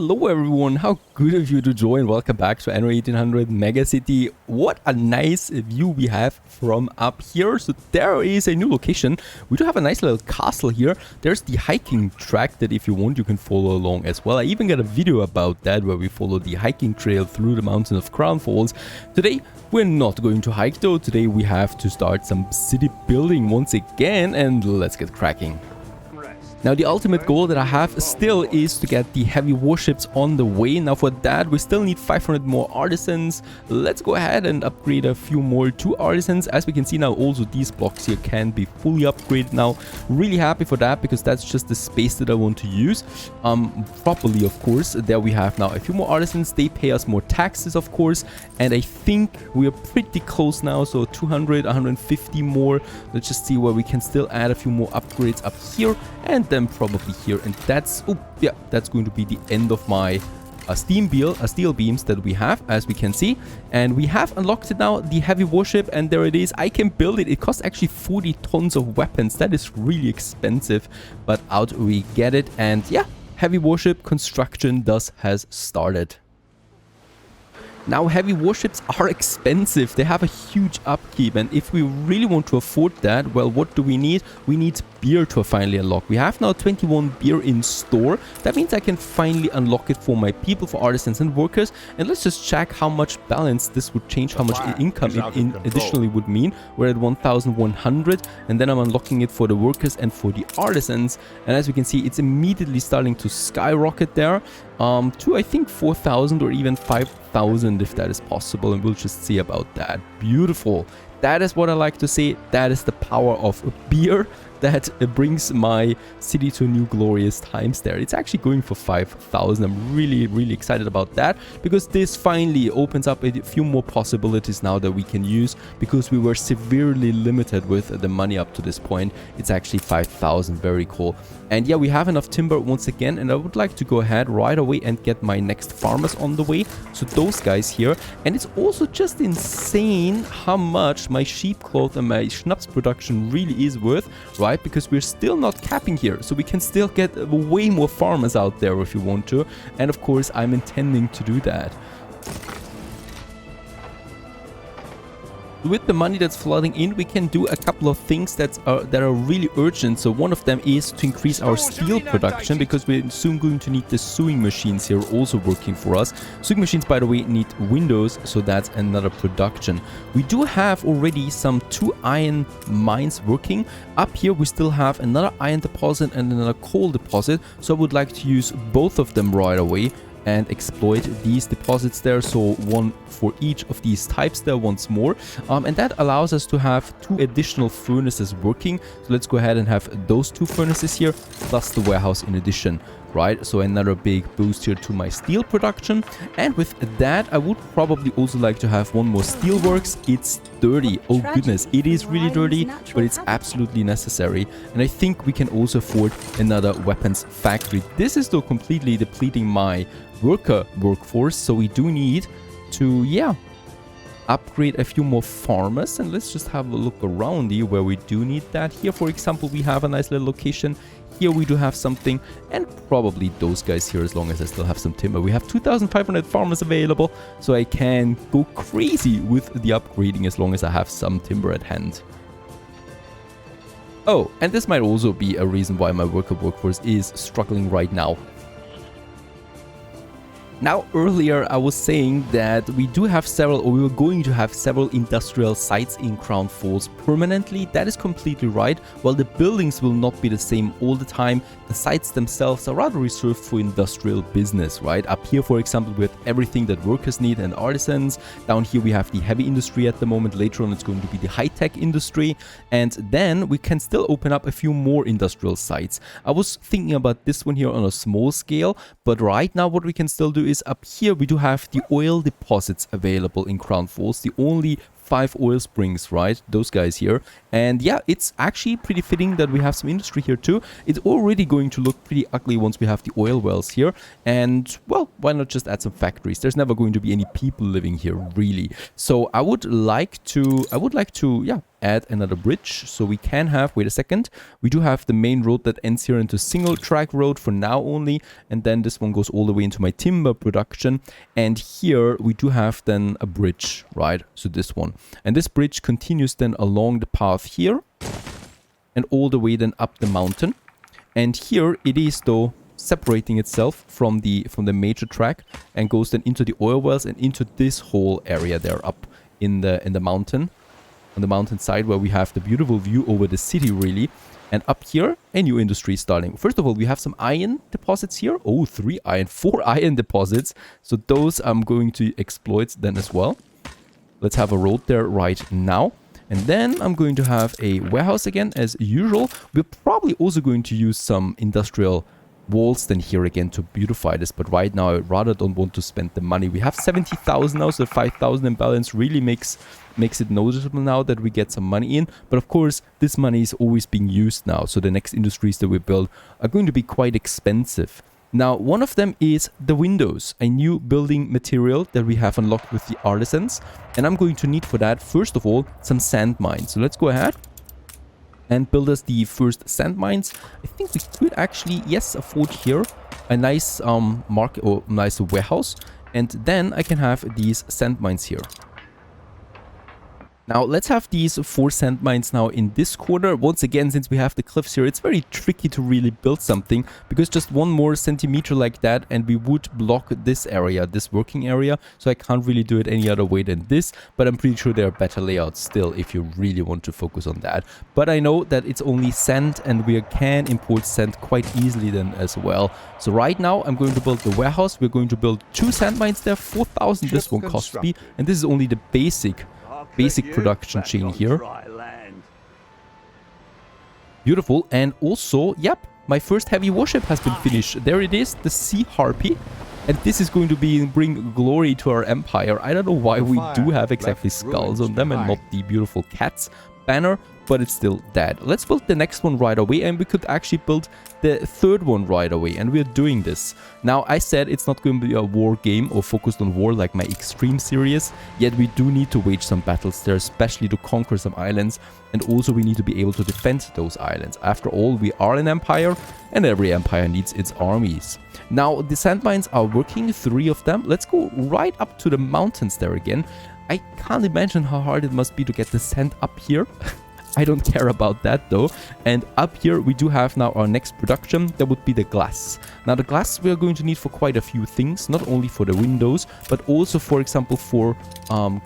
Hello everyone, how good of you to join. Welcome back to Anno 1800 Megacity. What a nice view we have from up here. So there is a new location. We do have a nice little castle here. There's the hiking track that if you want you can follow along as well. I even got a video about that where we follow the hiking trail through the mountain of Crown Falls. Today we're not going to hike though. Today we have to start some city building once again, and let's get cracking. Now the ultimate goal that I have still is to get the heavy warships on the way. Now for that we still need 500 more artisans. Let's go ahead and upgrade a few more to artisans. As we can see now, also these blocks here can be fully upgraded now. Really happy for that because that's just the space that I want to use properly, of course. There we have now a few more artisans. They pay us more taxes, of course, and I think we are pretty close now, so 200, 150 more. Let's just see where we can still add a few more upgrades up here and then probably here, and that's that's going to be the end of my steel beams that we have, as we can see. And we have unlocked it now, the heavy warship, and there it is. I can build it. It costs actually 40 tons of weapons. That is really expensive, but out we get it. And yeah, heavy warship construction has started. Now, heavy warships are expensive. They have a huge upkeep, and if we really want to afford that, well, what do we need? We need beer to finally unlock. We have now 21 beer in store. That means I can finally unlock it for my people, for artisans and workers. And let's just check how much balance this would change, how much income it additionally would mean. We're at 1,100, and then I'm unlocking it for the workers and for the artisans. And as we can see, it's immediately starting to skyrocket there to I think 4,000 or even 5,000 if that is possible, and we'll just see about that. Beautiful. That is what I like to say. That is the power of beer that brings my city to new glorious times there. It's actually going for 5,000. I'm really excited about that, because this finally opens up a few more possibilities now that we can use, because we were severely limited with the money up to this point. It's actually 5,000. Very cool. And yeah, we have enough timber once again, and I would like to go ahead right away and get my next farmers on the way. So those guys here. And it's also just insane how much my sheep cloth and my schnapps production really is worth, right? Because we're still not capping here, so we can still get way more farmers out there if you want to. And of course I'm intending to do that. With the money that's flooding in, we can do a couple of things that are really urgent. So one of them is to increase our steel production, because we're soon going to need the sewing machines here also working for us. Sewing machines, by the way, need windows, so that's another production. We do have already some 2 iron mines working. Up here we still have another iron deposit and another coal deposit, so I would like to use both of them right away and exploit these deposits there. So one for each of these types there once more, and that allows us to have 2 additional furnaces working. So let's go ahead and have those 2 furnaces here plus the warehouse in addition, right? So another big boost here to my steel production. And with that, I would probably also like to have one more steelworks. It's dirty. Oh goodness, it is really dirty, but it's absolutely necessary. And I think we can also afford another weapons factory. This is though completely depleting my workforce, so we do need to, yeah, upgrade a few more farmers. And let's just have a look around here where we do need that. Here, for example, we have a nice little location. Here we do have something, and probably those guys here, as long as I still have some timber. We have 2,500 farmers available, so I can go crazy with the upgrading as long as I have some timber at hand. Oh, and this might also be a reason why my workforce is struggling right now. Now, earlier I was saying that we do have several, or we were going to have several industrial sites in Crown Falls permanently. That is completely right. While the buildings will not be the same all the time, the sites themselves are rather reserved for industrial business, right? Up here, for example, we have everything that workers need and artisans. Down here we have the heavy industry at the moment. Later on it's going to be the high-tech industry. And then we can still open up a few more industrial sites. I was thinking about this one here on a small scale, but right now what we can still do is up here we do have the oil deposits available in Crown Falls, the only 5 oil springs, right? Those guys here. And yeah, it's actually pretty fitting that we have some industry here too. It's already going to look pretty ugly once we have the oil wells here. And well, why not just add some factories? There's never going to be any people living here, really. So I would like to, yeah, add another bridge. So we can have, wait a second, we do have the main road that ends here into single track road for now only. And then this one goes all the way into my timber production. And here we do have then a bridge, right? So this one. And this bridge continues then along the path here and all the way then up the mountain. And here it is though separating itself from the major track and goes then into the oil wells and into this whole area there up in the mountain, on the mountain side, where we have the beautiful view over the city really. And up here a new industry is starting. First of all, we have some iron deposits here. Oh, 4 iron deposits. So those I'm going to exploit then as well. Let's have a road there right now. And then I'm going to have a warehouse again as usual. We're probably also going to use some industrial walls then here again to beautify this, but right now I rather don't want to spend the money. We have 70,000 now, so 5,000 in balance really makes it noticeable now that we get some money in. But of course this money is always being used now, so the next industries that we build are going to be quite expensive. Now one of them is the windows, a new building material that we have unlocked with the artisans, and I'm going to need for that first of all some sand mines. So let's go ahead and build us the first sand mines. I think we could actually, yes, afford here a nice market or nice warehouse, and then I can have these sand mines here. Now let's have these 4 sand mines now in this corner. Once again, since we have the cliffs here, it's very tricky to really build something, because just one more centimeter like that and we would block this area, this working area. So I can't really do it any other way than this, but I'm pretty sure there are better layouts still if you really want to focus on that. But I know that it's only sand and we can import sand quite easily then as well. So right now I'm going to build the warehouse. We're going to build 2 sand mines there. 4,000 this one cost me, and this is only the basic production chain here. Beautiful. And also, yep, my first heavy warship has been finished. There it is, the Sea Harpy. And this is going to bring glory to our empire. I don't know why we do have exactly skulls on them and not the beautiful cats banner, but it's still dead. Let's build the next one right away, and we could actually build the 3rd one right away, and we're doing this. Now, I said it's not going to be a war game or focused on war like my Extreme series, yet we do need to wage some battles there, especially to conquer some islands, and also we need to be able to defend those islands. After all, we are an empire, and every empire needs its armies. Now, the sand mines are working, 3 of them. Let's go right up to the mountains there again. I can't imagine how hard it must be to get the sand up here. I don't care about that though. And up here we do have now our next production. That would be the glass. Now the glass we are going to need for quite a few things, not only for the windows, but also for example for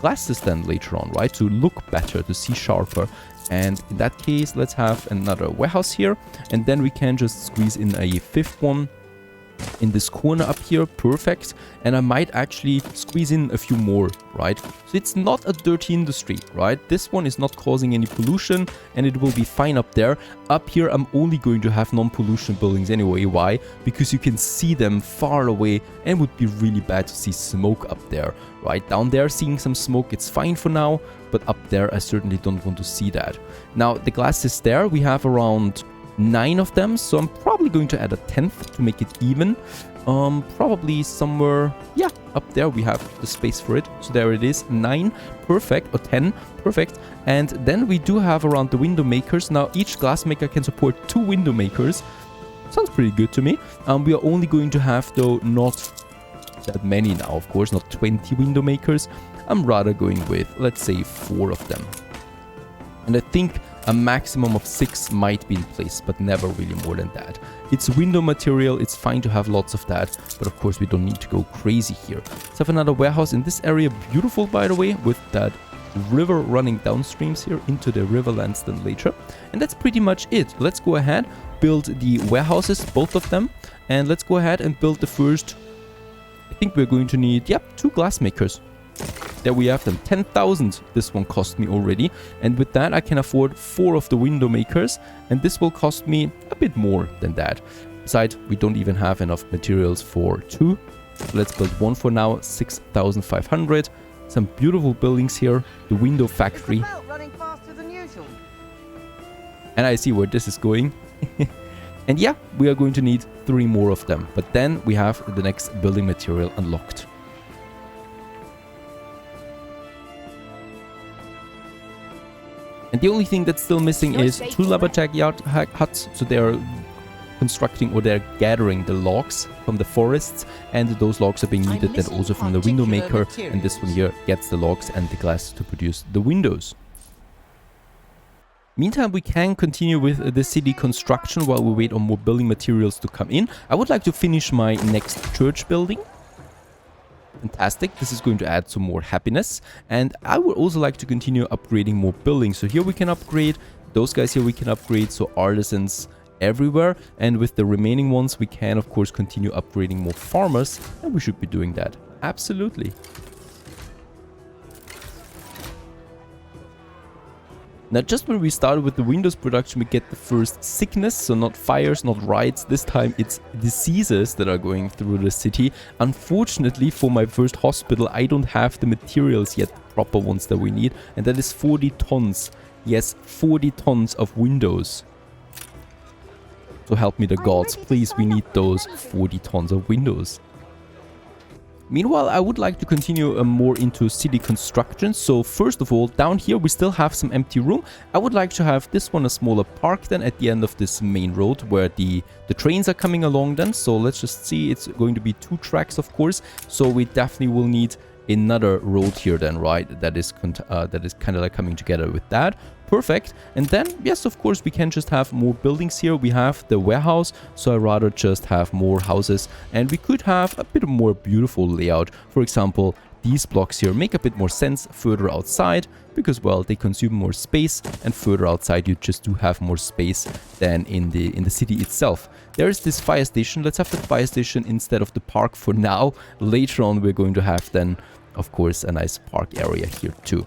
glasses then later on, right? To look better, to see sharper. And in that case, let's have another warehouse here, and then we can just squeeze in a 5th one in this corner up here. Perfect. And I might actually squeeze in a few more, right? So it's not a dirty industry, right? This one is not causing any pollution and it will be fine up there. Up here I'm only going to have non-pollution buildings anyway. Why? Because you can see them far away and it would be really bad to see smoke up there, right? Down there seeing some smoke, it's fine for now, but up there I certainly don't want to see that. Now the glass is there. We have around 9 of them, so I'm probably going to add a 10th to make it even. Probably somewhere, yeah, up there we have the space for it. So there it is, 9, perfect, or 10, perfect. And then we do have around the window makers. Now each glass maker can support 2 window makers. Sounds pretty good to me. We are only going to have though not that many now, of course, not 20 window makers. I'm rather going with, let's say, 4 of them. And I think a maximum of 6 might be in place, but never really more than that. It's window material, it's fine to have lots of that, but of course we don't need to go crazy here. Let's have another warehouse in this area, beautiful by the way, with that river running downstreams here into the riverlands then later. And that's pretty much it. Let's go ahead, build the warehouses, both of them, and let's go ahead and build the first. I think we're going to need, yep, 2 glass makers. There we have them. 10,000 this one cost me already, and with that I can afford 4 of the window makers, and this will cost me a bit more than that. Besides, we don't even have enough materials for 2. Let's build 1 for now. 6,500. Some beautiful buildings here. The window factory. Running faster than usual. And I see where this is going. And yeah, we are going to need 3 more of them, but then we have the next building material unlocked. And the only thing that's still missing is 2 lumberjack huts. So they're constructing, or they're gathering the logs from the forests, and those logs are being needed then also from the window maker, and this one here gets the logs and the glass to produce the windows. Meantime, we can continue with the city construction while we wait on more building materials to come in. I would like to finish my next church building. Fantastic, this is going to add some more happiness, and I would also like to continue upgrading more buildings. So here we can upgrade, those guys here we can upgrade, so artisans everywhere, and with the remaining ones we can of course continue upgrading more farmers, and we should be doing that. Absolutely. Now, just when we started with the Windows production, we get the first sickness, so not fires, not riots, this time it's diseases that are going through the city. Unfortunately, for my first hospital, I don't have the materials yet, the proper ones that we need, and that is 40 tons. Yes, 40 tons of windows. So help me the gods, please, we need those 40 tons of windows. Meanwhile, I would like to continue more into city construction. So first of all, down here we still have some empty room. I would like to have this one a smaller park then at the end of this main road where the trains are coming along then. So let's just see, it's going to be 2 tracks of course. So we definitely will need another road here then, right? That is kind of like coming together with that. Perfect. And then, yes, of course, we can just have more buildings here. We have the warehouse, so I rather just have more houses, and we could have a bit more beautiful layout. For example, these blocks here make a bit more sense further outside because, well, they consume more space, and further outside you just do have more space than in the city itself. There's this fire station. Let's have the fire station instead of the park for now. Later on we're going to have then, of course, a nice park area here too.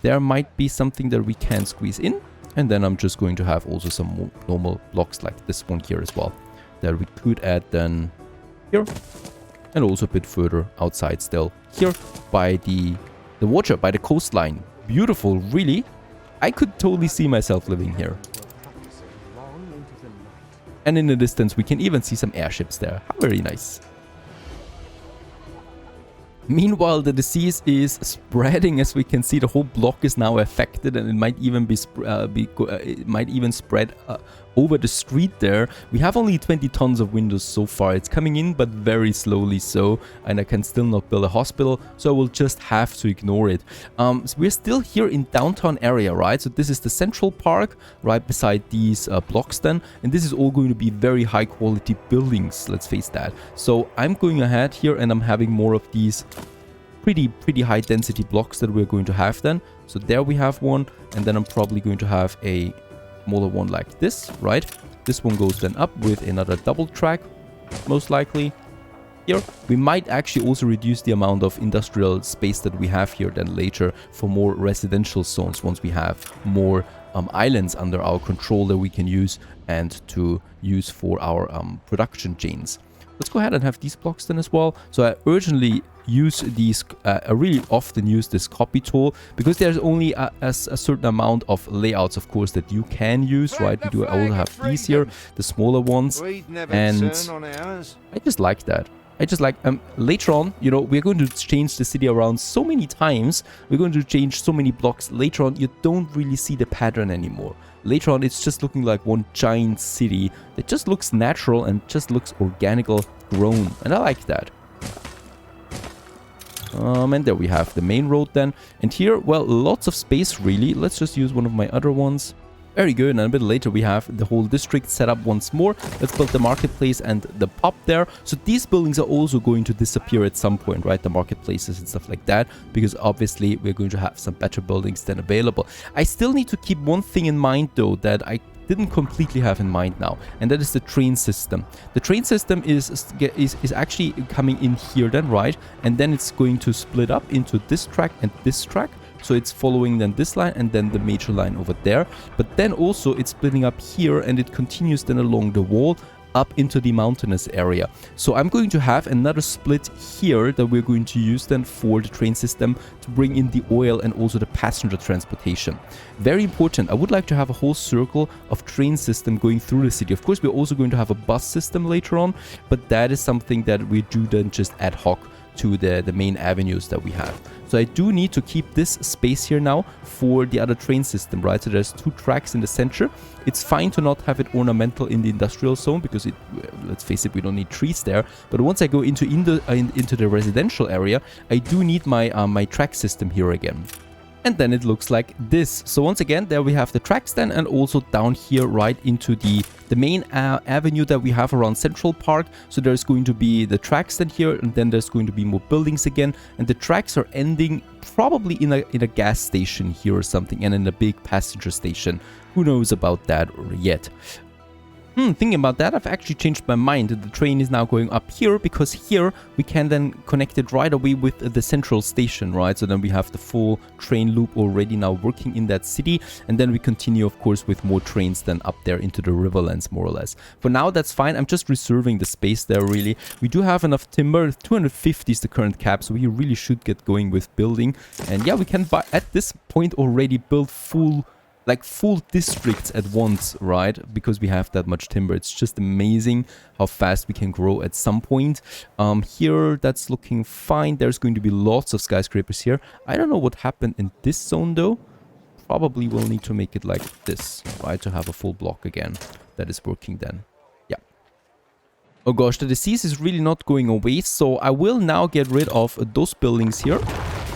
There might be something that we can squeeze in, and then I'm just going to have also some more normal blocks like this one here as well that we could add then here, and also a bit further outside still here by the water, by the coastline. Beautiful, really. I could totally see myself living here. And in the distance we can even see some airships there. How very nice. Meanwhile, the disease is spreading. As we can see, the whole block is now affected, and it might even spread over the street there. We have only 20 tons of windows so far. It's coming in, but very slowly so, and I can still not build a hospital, so I will just have to ignore it. So we're still here in downtown area, right? So this is the central park right beside these blocks then, and this is all going to be very high quality buildings, let's face that. So I'm going ahead here, and I'm having more of these pretty high density blocks that we're going to have then. So there we have one, and then I'm probably going to have a smaller one like this, right? This one goes then up with another double track, most likely. Here we might actually also reduce the amount of industrial space that we have here then later for more residential zones once we have more islands under our control that we can use and to use for our production chains. Let's go ahead and have these blocks then as well. So I urgently use these, I really often use this copy tool because there's only a certain amount of layouts, of course, that you can use, right? We do all have these here, the smaller ones, and I just like that. I just like, later on, you know, we're going to change the city around so many times. We're going to change so many blocks. Later on, you don't really see the pattern anymore. Later on, it's just looking like one giant city that just looks natural and just looks organical grown. And I like that. And there we have the main road then. And here, well, lots of space really. Let's just use one of my other ones. Very good, and a bit later we have the whole district set up once more. Let's build the marketplace and the pub there. So these buildings are also going to disappear at some point, right? The marketplaces and stuff like that, because obviously we're going to have some better buildings than available. I still need to keep one thing in mind though that I didn't completely have in mind now, and that is the train system. The train system is actually coming in here then, right? And then it's going to split up into this track and this track. So it's following then this line and then the major line over there. But then also it's splitting up here and it continues then along the wall up into the mountainous area. So I'm going to have another split here that we're going to use then for the train system to bring in the oil and also the passenger transportation. Very important. I would like to have a whole circle of train system going through the city. Of course, we're also going to have a bus system later on, but that is something that we do then just ad hoc. to the main avenues that we have. So I do need to keep this space here now for the other train system, right? So there's 2 tracks in the center. It's fine to not have it ornamental in the industrial zone because it, let's face it, we don't need trees there. But once I go into the residential area, I do need my my track system here again. And then it looks like this. So once again, there we have the tracks then, and also down here right into the main avenue that we have around Central Park. So there's going to be the tracks then here, and then there's going to be more buildings again. And the tracks are ending probably in a gas station here or something, and in a big passenger station. Who knows about that yet? Thinking about that, I've actually changed my mind. The train is now going up here because here we can then connect it right away with the central station, right? So then we have the full train loop already now working in that city. And then we continue, of course, with more trains then up there into the Riverlands, more or less. For now, that's fine. I'm just reserving the space there, really. We do have enough timber. 250 is the current cap, so we really should get going with building. And yeah, we can, at this point, already build full districts at once, right? Because we have that much timber. It's just amazing how fast we can grow at some point. Here, that's looking fine. There's going to be lots of skyscrapers here. I don't know what happened in this zone, though. Probably we'll need to make it like this, right? To have a full block again. That is working then. Yeah. Oh gosh, the disease is really not going away. So I will now get rid of those buildings here.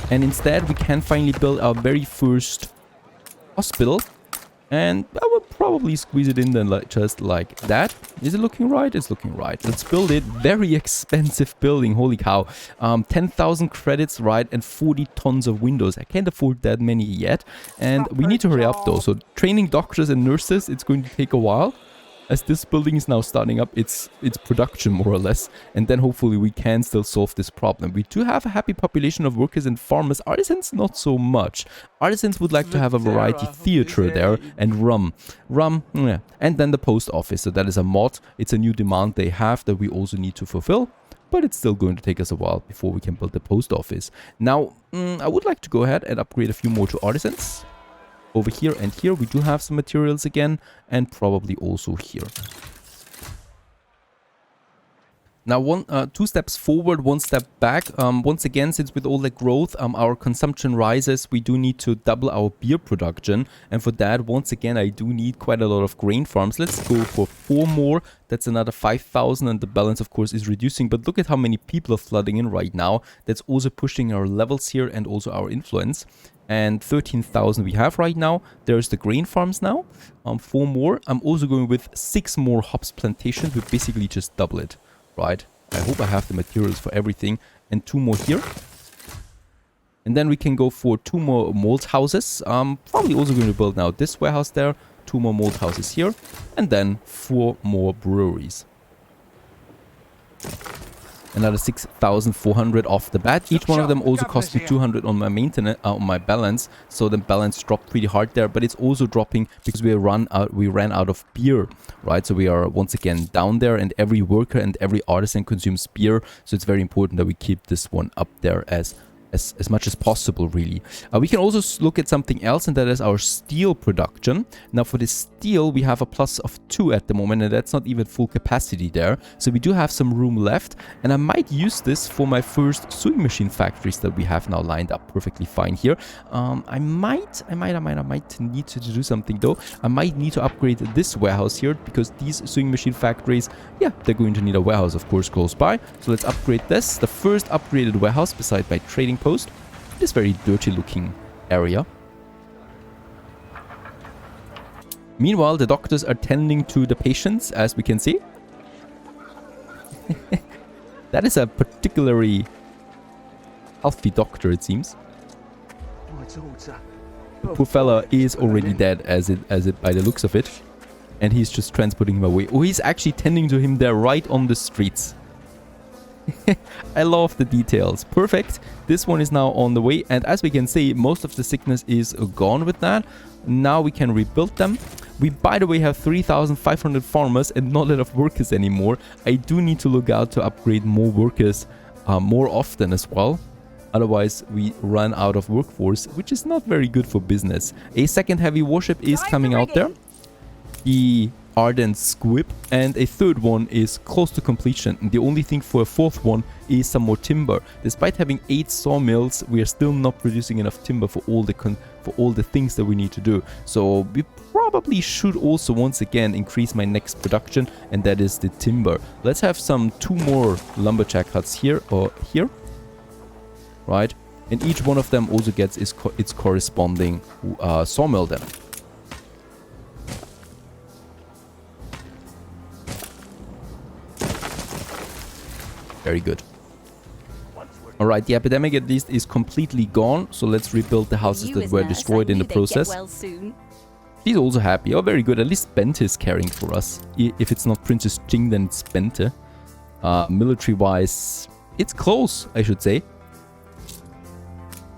And instead, we can finally build our very first hospital, and I will probably squeeze it in then just like that. Is it looking right? It's looking right. Let's build it. Very expensive building, holy cow. 10,000 credits, right, and 40 tons of windows. I can't afford that many yet, and we need to hurry up though. So training doctors and nurses, it's going to take a while. As this building is now starting up its production, more or less, and then hopefully we can still solve this problem. We do have a happy population of workers and farmers. Artisans, not so much. Artisans would like to have a variety theater there, and rum, yeah. And then the post office. So that is a mod. It's a new demand they have that we also need to fulfill. But it's still going to take us a while before we can build the post office. Now, I would like to go ahead and upgrade a few more to artisans. Over here and here we do have some materials again, and probably also here. Now, 2 steps forward, 1 step back. Once again, since with all the growth, our consumption rises, we do need to double our beer production. And for that, once again, I do need quite a lot of grain farms. Let's go for 4 more. That's another 5,000, and the balance, of course, is reducing. But look at how many people are flooding in right now. That's also pushing our levels here and also our influence. And 13,000 we have right now. There's the grain farms now. 4 more. I'm also going with 6 more hops plantations. We basically just double it, right? I hope I have the materials for everything. And 2 more here. And then we can go for 2 more malt houses. Probably also going to build now this warehouse there. 2 more malt houses here. And then 4 more breweries. Another 6,400 off the bat. Each one of them also cost me 200 on my maintenance, on my balance. So the balance dropped pretty hard there, but it's also dropping because we ran out of beer, right? So we are once again down there, and every worker and every artisan consumes beer. So it's very important that we keep this one up there as much as possible, really. We can also look at something else, and that is our steel production. Now for the steel, we have a plus of 2 at the moment, and that's not even full capacity there. So we do have some room left, and I might use this for my first sewing machine factories that we have now lined up perfectly fine here. I might need to do something though. I might need to upgrade this warehouse here, because these sewing machine factories, yeah, they're going to need a warehouse, of course, close by. So let's upgrade this. The first upgraded warehouse beside my trading post. This very dirty looking area. Meanwhile, the doctors are tending to the patients, as we can see. That is a particularly healthy doctor, it seems. The poor fella is already dead, as it by the looks of it, and he's just transporting him away. Oh, he's actually tending to him there right on the streets. I love the details. Perfect. This one is now on the way, and as we can see, most of the sickness is gone with that. Now we can rebuild them. We, by the way, have 3,500 farmers and not a lot of workers anymore. I do need to look out to upgrade more workers more often as well. Otherwise, we run out of workforce, which is not very good for business. A second heavy warship is coming out there. The ardent squib, and a third one is close to completion. And the only thing for a fourth one is some more timber. Despite having 8 sawmills, we are still not producing enough timber for all the things that we need to do. So we probably should also once again increase my next production, and that is the timber. Let's have 2 more lumberjack huts here or here, right? And each one of them also gets its corresponding sawmill then. Very good. Alright, the epidemic at least is completely gone, so let's rebuild the houses that were destroyed in the process. She's also happy. Oh, very good. At least Bente is caring for us. If it's not Princess Jing, then it's Bente. Military-wise, it's close, I should say.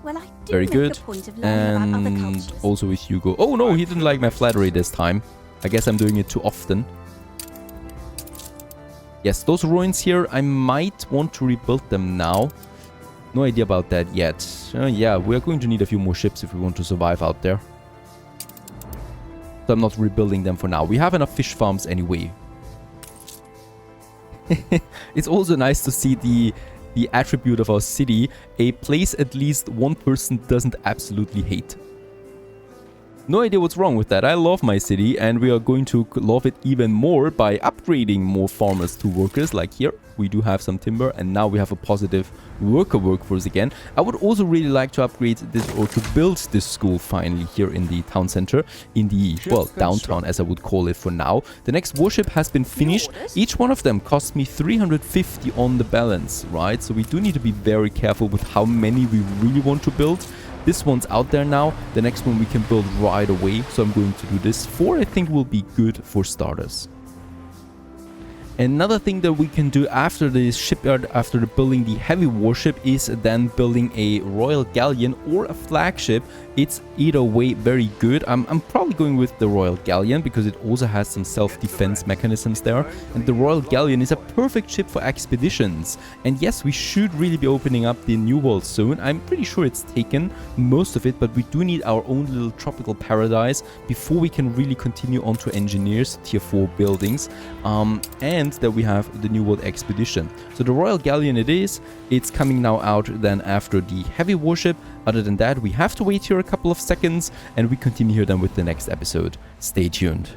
Well, I do very make good. A point of learning about other cultures. Also with Hugo. Oh no, he didn't like my flattery this time. I guess I'm doing it too often. Yes, those ruins here, I might want to rebuild them now. No idea about that yet. Yeah, we're going to need a few more ships if we want to survive out there. So I'm not rebuilding them for now. We have enough fish farms anyway. It's also nice to see the attribute of our city. A place at least one person doesn't absolutely hate. No idea what's wrong with that. I love my city, and we are going to love it even more by upgrading more farmers to workers. Like here, we do have some timber, and now we have a positive workforce again. I would also really like to upgrade this, or to build this school finally here in the town center, in the, well, downtown as I would call it for now. The next warship has been finished. Each one of them cost me 350 on the balance, right? So we do need to be very careful with how many we really want to build. This one's out there now. The next one we can build right away. So I'm going to do this. 4, I think, will be good for starters. Another thing that we can do after the shipyard, after building the heavy warship, is then building a royal galleon or a flagship. It's either way very good. I'm probably going with the royal galleon because it also has some self-defense mechanisms there. And the royal galleon is a perfect ship for expeditions. And yes, we should really be opening up the new world soon. I'm pretty sure it's taken most of it, but we do need our own little tropical paradise before we can really continue on to engineers, tier 4 buildings. And that we have the New World Expedition. So the Royal Galleon it is. It's coming now out then after the heavy warship. Other than that, we have to wait here a couple of seconds, and we continue here then with the next episode. Stay tuned.